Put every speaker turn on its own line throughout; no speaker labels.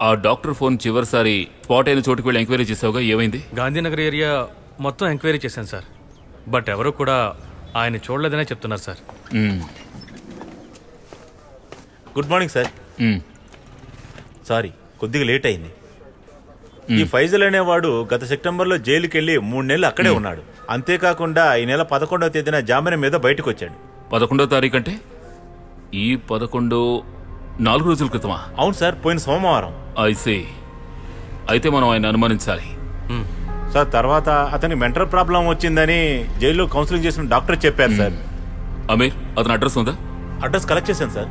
ఆ doctor phone చివరిసారి spot అయిన చోటుకు వెళ్ళి ఎంక్వైరీ చేసావుగా, ఏమైంది?
గాంధీనగర్ ఏరియా మొత్తం ఎంక్వైరీ చేశాను సార్. బట్ ఎవరు కూడా ఆయన చూడలేదనే చెప్తున్నారు sir.
Good morning sir. Sorry, కొద్దిగా లేట్ అయింది. ఈ ఫైజల్ అనేవాడు గత సెప్టెంబర్లో జైలుకి వెళ్ళి 3 నెలలు అక్కడే ఉన్నాడు. అంతేకాకుండా ఈ నెల 11వ తేదీన జామీన్ మీద బయటకు వచ్చాడు.
11వ తారీఖు అంటే ఈ 11 4 రోజుల క్రితమా?
అవును సార్, పోయిన సోమవారం.
ఐసీ. అయితే మనం ఆయన అనుమానించాలి
సార్. తర్వాత అతనికి మెంటల్ ప్రాబ్లం వచ్చిందని జైల్లో కౌన్సిలింగ్ చేసిన డాక్టర్ చెప్పారు సార్.
అమీర్, అతని అడ్రస్ ఉందా?
అడ్రస్ కలెక్ట్ చేశాను సార్.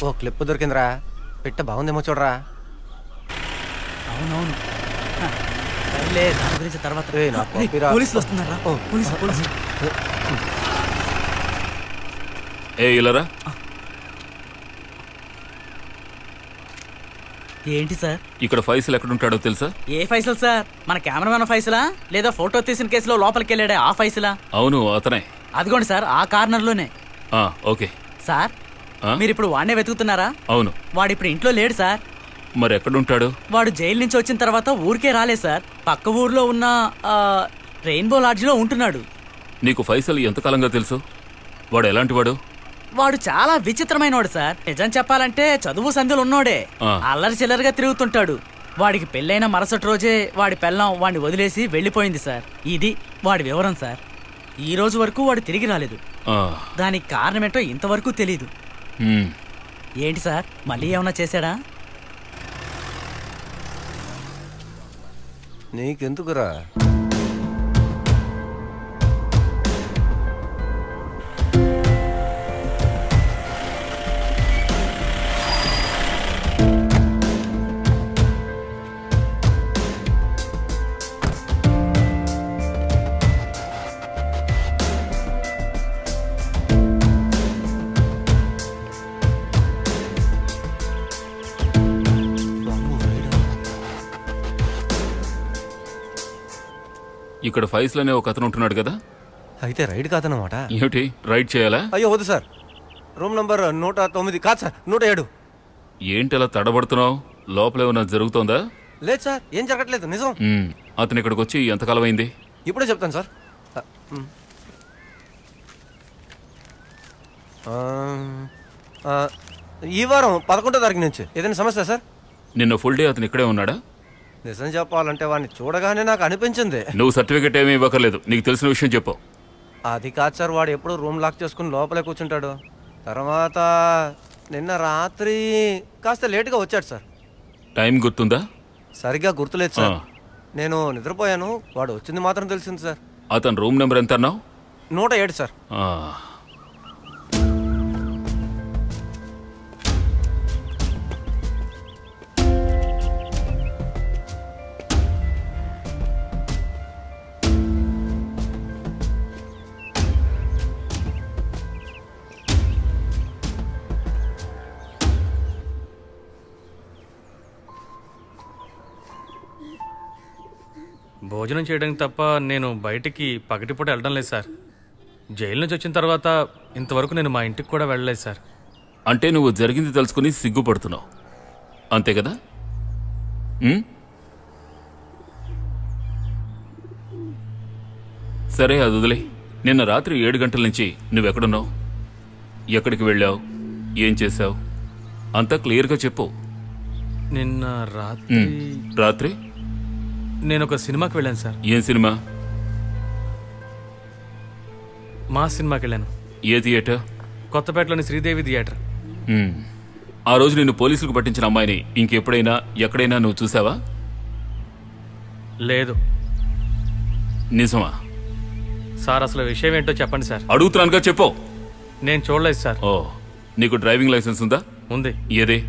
ఓ క్లిప్ దొరికిందిరా, పెట్ట బాగుందేమో చూడరా.
అవునవును, సర్లే దాని గురించి తర్వాత. పోలీసులు వస్తున్నారా? పోలీసు.
ఇలారా.
ఏంటి సార్?
ఇక్కడ ఫైసల్ ఎక్కడుంటాడో తెలుసా?
ఏ ఫైసల్ సార్? మన కెమెరామెన్ ఫైసలా, లేదా ఫోటో తీసిన కేసులో లోపలికి వెళ్ళాడే ఆ ఫైసలా?
అవును, అతనే.
అదిగోండి సార్, ఆ కార్నర్ లోనే.
ఓకే
సార్, మీరు ఇప్పుడు వాడినే వెతుకుతున్నారా?
అవును.
వాడు ఇప్పుడు ఇంట్లో లేడు సార్.
మరి ఎక్కడుంటాడు? వాడు
జైలు నుంచి వచ్చిన తర్వాత ఊరికే రాలేదు సార్. పక్క ఊర్లో ఉన్న రెయిన్బో లాడ్జ్ లో ఉంటున్నాడు.
నీకు ఫైసల్ ఎంతకాలంగా తెలుసు? వాడు ఎలాంటి వాడు?
వాడు చాలా విచిత్రమైన వాడు సార్. నిజం చెప్పాలంటే చదువు సంధ్యలు ఉన్నోడే. అల్లరి చిల్లరిగా తిరుగుతుంటాడు. వాడికి పెళ్ళైన మరుసటి రోజే వాడి పెళ్ళం వాడిని వదిలేసి వెళ్లిపోయింది సార్. ఇది వాడి వివరం సార్. ఈ రోజు వరకు వాడు తిరిగి రాలేదు. దానికి కారణమేంటో ఇంతవరకు తెలీదు. ఏంటి సార్, మళ్ళీ ఏమన్నా చేశాడా?
నీకెందుకురా?
ఇక్కడ ఫైసల్ అనే ఒక అతను ఉంటున్నాడు కదా?
అయితే రైడ్ కాదన్నమాట.
ఏమిటి, రైడ్ చేయాలా?
అయ్యో వద్దు సార్, రూమ్ నంబర్ 109 కాదు సార్, 107.
ఏంటి అలా తడబడుతున్నావు? లోపల ఏమన్నా జరుగుతోందా?
లేదు సార్, ఏం జరగట్లేదు, నిజం.
అతను ఇక్కడికి వచ్చి ఎంతకాలం అయింది?
ఇప్పుడే చెప్తాను సార్. ఈ వారం 11వ తారీఖు నుంచి. ఏదైనా సమస్య సార్?
నిన్న ఫుల్ డే అతను ఇక్కడే ఉన్నాడా?
నిజం చెప్పాలంటే వాడిని చూడగానే నాకు అనిపించింది.
నువ్వు సర్టిఫికెట్ ఏమీ ఇవ్వకలేదు, నీకు తెలిసిన విషయం చెప్పు.
అది కాదు సార్, వాడు ఎప్పుడు రూమ్ లాక్ చేసుకుని లోపలే కూర్చుంటాడు. తర్వాత నిన్న రాత్రి కాస్త లేటుగా వచ్చాడు సార్.
టైం గుర్తుందా?
సరిగ్గా గుర్తులేదు సార్, నేను నిద్రపోయాను. వాడు వచ్చింది మాత్రం తెలిసింది సార్.
అతను రూమ్ నెంబర్ ఎంత అన్నావు?
107 సార్.
భోజనం చేయడానికి తప్ప నేను బయటికి పగటిపూట వెళ్ళడం లేదు సార్. జైలు నుంచి వచ్చిన తర్వాత ఇంతవరకు నేను మా ఇంటికి కూడా వెళ్ళలేదు సార్.
అంటే నువ్వు జరిగింది తెలుసుకుని సిగ్గుపడుతున్నావు, అంతే కదా? సరే, అది వదిలే. నిన్న రాత్రి 7 గంటల నుంచి నువ్వెక్కడున్నావు? ఎక్కడికి వెళ్ళావు? ఏం చేశావు? అంతా క్లియర్గా చెప్పు.
నిన్న రాత్రి నేను ఒక సినిమాకి వెళ్ళాను సార్.
ఏం సినిమా?
మా సినిమాకి వెళ్ళాను.
ఏ థియేటర్?
కొత్తపేటలోని శ్రీదేవి థియేటర్.
ఆ రోజు నిన్ను పోలీసులకు పట్టించిన అమ్మాయిని ఇంకెప్పుడైనా ఎక్కడైనా నువ్వు చూసావా?
లేదు.
నిజమా
సార్? అసలు విషయం ఏంటో చెప్పండి సార్.
అడుగుతున్నానుగా, చెప్పు.
నేను చూడలేదు సార్.
నీకు డ్రైవింగ్ లైసెన్స్ ఉందా?
ఉంది.
ఏదే?